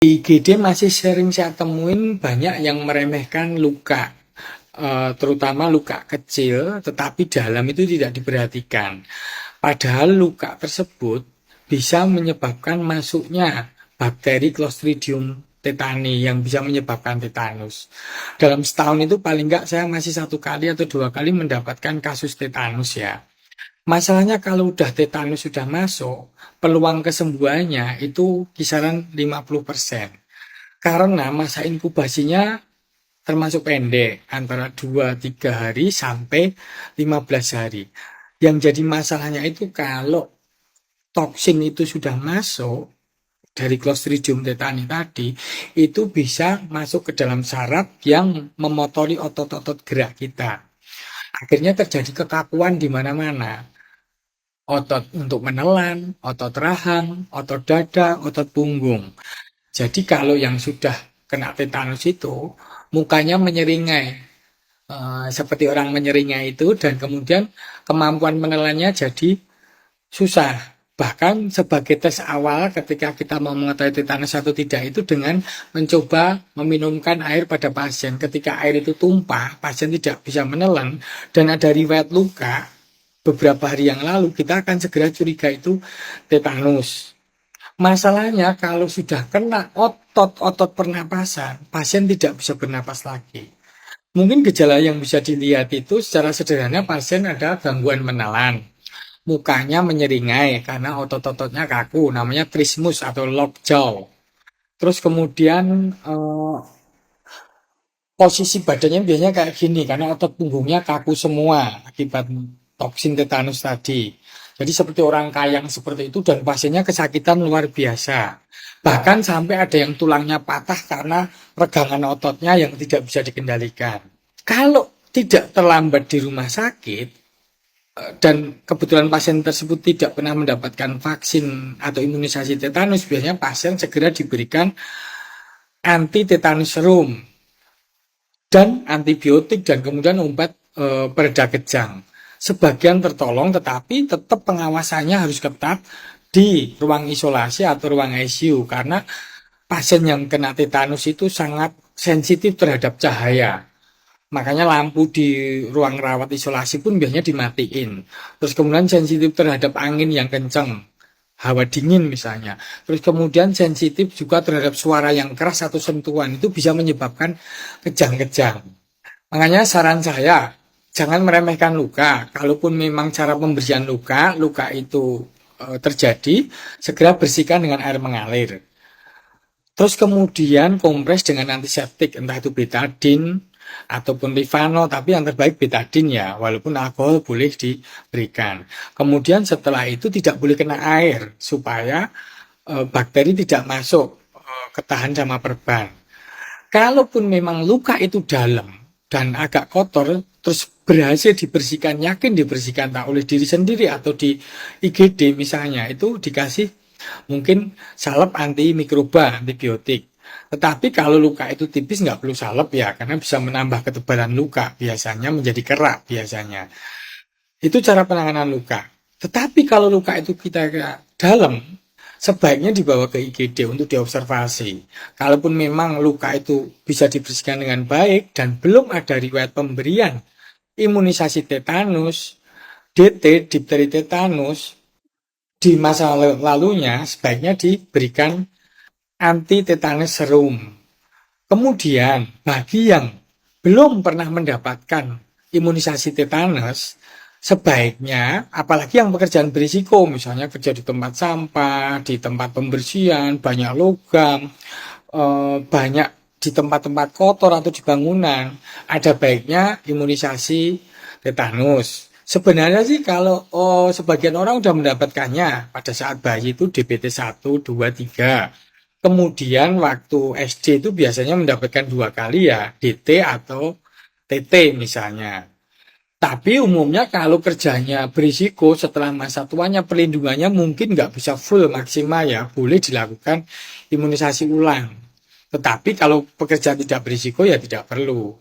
IGD masih sering saya temuin banyak yang meremehkan luka, terutama luka kecil, tetapi dalam itu tidak diperhatikan. Padahal luka tersebut bisa menyebabkan masuknya bakteri Clostridium tetani yang bisa menyebabkan tetanus. Dalam setahun itu paling enggak saya masih 1 kali atau 2 kali mendapatkan kasus tetanus ya. Masalahnya kalau udah tetanus sudah masuk, peluang kesembuhannya itu kisaran 50%. Karena masa inkubasinya termasuk pendek, antara 2-3 hari sampai 15 hari. Yang jadi masalahnya itu kalau toksin itu sudah masuk dari Clostridium tetani tadi, itu bisa masuk ke dalam saraf yang memotori otot-otot gerak kita. Akhirnya terjadi kekakuan di mana-mana. Otot untuk menelan, otot rahang, otot dada, otot punggung. Jadi kalau yang sudah kena tetanus itu, mukanya menyeringai, seperti orang menyeringai itu, dan kemudian kemampuan menelannya jadi susah. Bahkan sebagai tes awal ketika kita mau mengetahui tetanus atau tidak itu dengan mencoba meminumkan air pada pasien. Ketika air itu tumpah, pasien tidak bisa menelan, dan ada riwayat luka beberapa hari yang lalu, kita akan segera curiga itu tetanus. Masalahnya kalau sudah kena otot-otot pernapasan, pasien tidak bisa bernapas lagi. Mungkin gejala yang bisa dilihat itu secara sederhana pasien ada gangguan menelan. Mukanya menyeringai karena otot-ototnya kaku, namanya trismus atau lockjaw. Terus kemudian posisi badannya biasanya kayak gini karena otot punggungnya kaku semua akibat toksin tetanus tadi. Jadi seperti orang kayang seperti itu dan pasiennya kesakitan luar biasa. Bahkan sampai ada yang tulangnya patah karena regangan ototnya yang tidak bisa dikendalikan. Kalau tidak terlambat di rumah sakit, dan kebetulan pasien tersebut tidak pernah mendapatkan vaksin atau imunisasi tetanus, biasanya pasien segera diberikan anti tetanus serum dan antibiotik dan kemudian obat pereda kejang. Sebagian tertolong tetapi tetap pengawasannya harus ketat di ruang isolasi atau ruang ICU karena pasien yang kena tetanus itu sangat sensitif terhadap cahaya. Makanya lampu di ruang rawat isolasi pun biasanya dimatiin. Terus kemudian sensitif terhadap angin yang kencang, hawa dingin misalnya. Terus kemudian sensitif juga terhadap suara yang keras atau sentuhan. Itu bisa menyebabkan kejang-kejang. Makanya saran saya, jangan meremehkan luka. Kalaupun memang cara pembersihan luka, luka itu terjadi, segera bersihkan dengan air mengalir. Terus kemudian kompres dengan antiseptik, entah itu betadine ataupun Rifano, tapi yang terbaik betadine ya, walaupun alkohol boleh diberikan. Kemudian setelah itu tidak boleh kena air, supaya bakteri tidak masuk, ketahan sama perban. Kalaupun memang luka itu dalam dan agak kotor, terus berhasil dibersihkan, yakin dibersihkan tak oleh diri sendiri atau di IGD misalnya, itu dikasih mungkin salep anti mikroba, antibiotik. Tetapi kalau luka itu tipis nggak perlu salep ya, karena bisa menambah ketebalan luka, biasanya menjadi kerak biasanya. Itu cara penanganan luka. Tetapi kalau luka itu kita dalam, sebaiknya dibawa ke IGD untuk diobservasi. Kalaupun memang luka itu bisa dibersihkan dengan baik dan belum ada riwayat pemberian imunisasi tetanus, DT, difteri tetanus, di masa lalunya sebaiknya diberikan anti tetanus serum. Kemudian bagi yang belum pernah mendapatkan imunisasi tetanus, sebaiknya apalagi yang pekerjaan berisiko, misalnya kerja di tempat sampah, di tempat pembersihan, banyak logam, banyak di tempat-tempat kotor atau di bangunan, ada baiknya imunisasi tetanus. Sebenarnya sih kalau sebagian orang sudah mendapatkannya pada saat bayi itu DBT 1, 2, 3. Kemudian waktu SD itu biasanya mendapatkan 2 kali ya, DT atau TT misalnya. Tapi umumnya kalau kerjanya berisiko setelah masa tuanya perlindungannya mungkin nggak bisa full maksimal ya, boleh dilakukan imunisasi ulang. Tetapi kalau pekerjaan tidak berisiko ya tidak perlu.